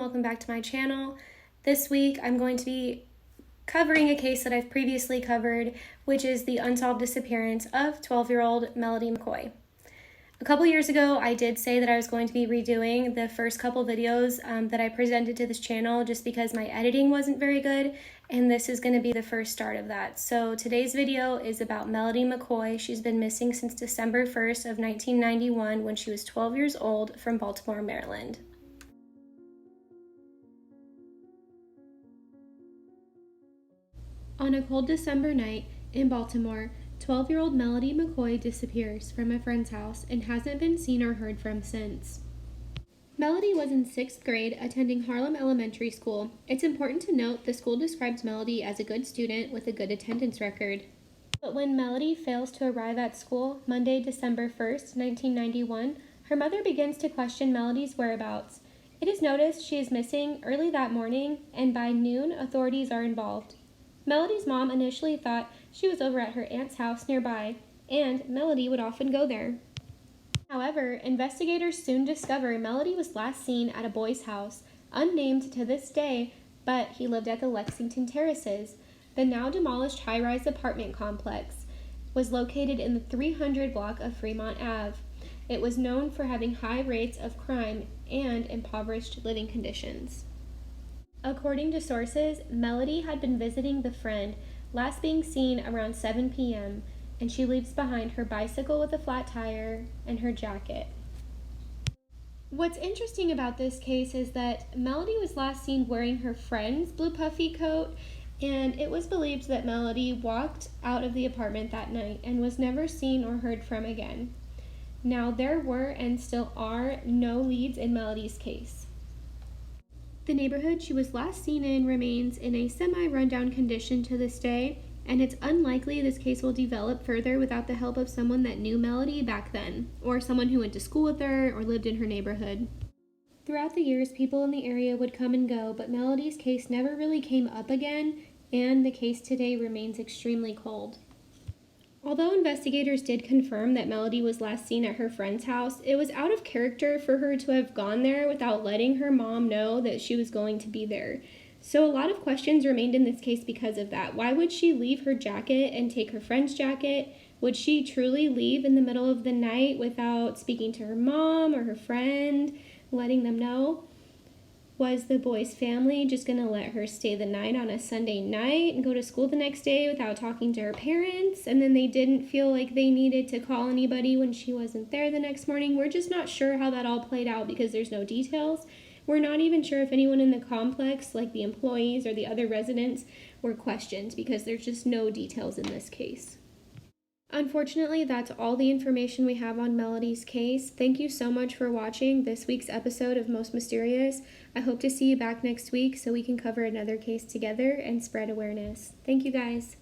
welcome back to my channel. This week I'm going to be covering a case that I've previously covered, which is the unsolved disappearance of 12-year-old Melody McKoy. A couple years ago I did say that I was going to be redoing the first couple videos that I presented to this channel just because my editing wasn't very good, and this is going to be the first start of that. So today's video is about Melody McKoy. She's been missing since December 1st of 1991 when she was 12 years old from Baltimore, Maryland. On a cold December night in Baltimore, 12-year-old Melody McKoy disappears from a friend's house and hasn't been seen or heard from since. Melody was in 6th grade attending Harlem Elementary School. It's important to note the school describes Melody as a good student with a good attendance record. But when Melody fails to arrive at school Monday, December 1st, 1991, her mother begins to question Melody's whereabouts. It is noticed she is missing early that morning, and by noon, authorities are involved. Melody's mom initially thought she was over at her aunt's house nearby, and Melody would often go there. However, investigators soon discover Melody was last seen at a boy's house, unnamed to this day, but he lived at the Lexington Terraces. The now demolished high-rise apartment complex was located in the 300 block of Fremont Ave. It was known for having high rates of crime and impoverished living conditions. According to sources, Melody had been visiting the friend, last being seen around 7 p.m., and she leaves behind her bicycle with a flat tire and her jacket. What's interesting about this case is that Melody was last seen wearing her friend's blue puffy coat, and it was believed that Melody walked out of the apartment that night and was never seen or heard from again. Now, there were and still are no leads in Melody's case. The neighborhood she was last seen in remains in a semi-rundown condition to this day, and it's unlikely this case will develop further without the help of someone that knew Melody back then, or someone who went to school with her or lived in her neighborhood. Throughout the years, people in the area would come and go, but Melody's case never really came up again, and the case today remains extremely cold. Although investigators did confirm that Melody was last seen at her friend's house, it was out of character for her to have gone there without letting her mom know that she was going to be there. So a lot of questions remained in this case because of that. Why would she leave her jacket and take her friend's jacket? Would she truly leave in the middle of the night without speaking to her mom or her friend, letting them know? Was the boy's family just going to let her stay the night on a Sunday night and go to school the next day without talking to her parents? And then they didn't feel like they needed to call anybody when she wasn't there the next morning? We're just not sure how that all played out because there's no details. We're not even sure if anyone in the complex, like the employees or the other residents, were questioned because there's just no details in this case. Unfortunately, that's all the information we have on Melody's case. Thank you so much for watching this week's episode of Most Mysterious. I hope to see you back next week so we can cover another case together and spread awareness. Thank you guys.